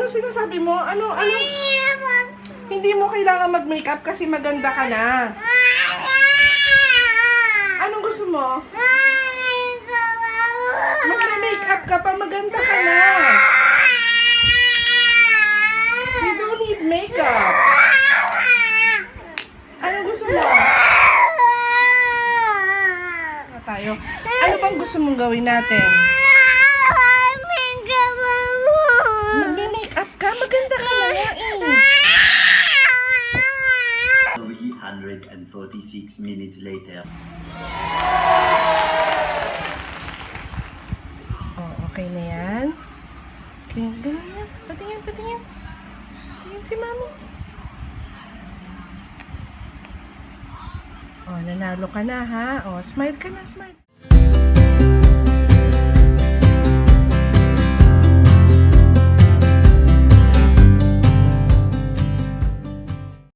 Ano sinasabi mo? Ano? Hindi mo kailangan mag-makeup kasi maganda ka na. Anong gusto mo? Mag-makeup ka pa, maganda ka na. You don't need makeup. Anong gusto mo? Tayo. Ano bang gusto mong gawin natin? Mag-makeup ka, maganda ka na nga eh. 346 minutes later. Oh, okay na yan. Ganyan yan. Patingin. Patingin si mami. Oh, nanalo ka na ha. Oh, smile ka na, smile.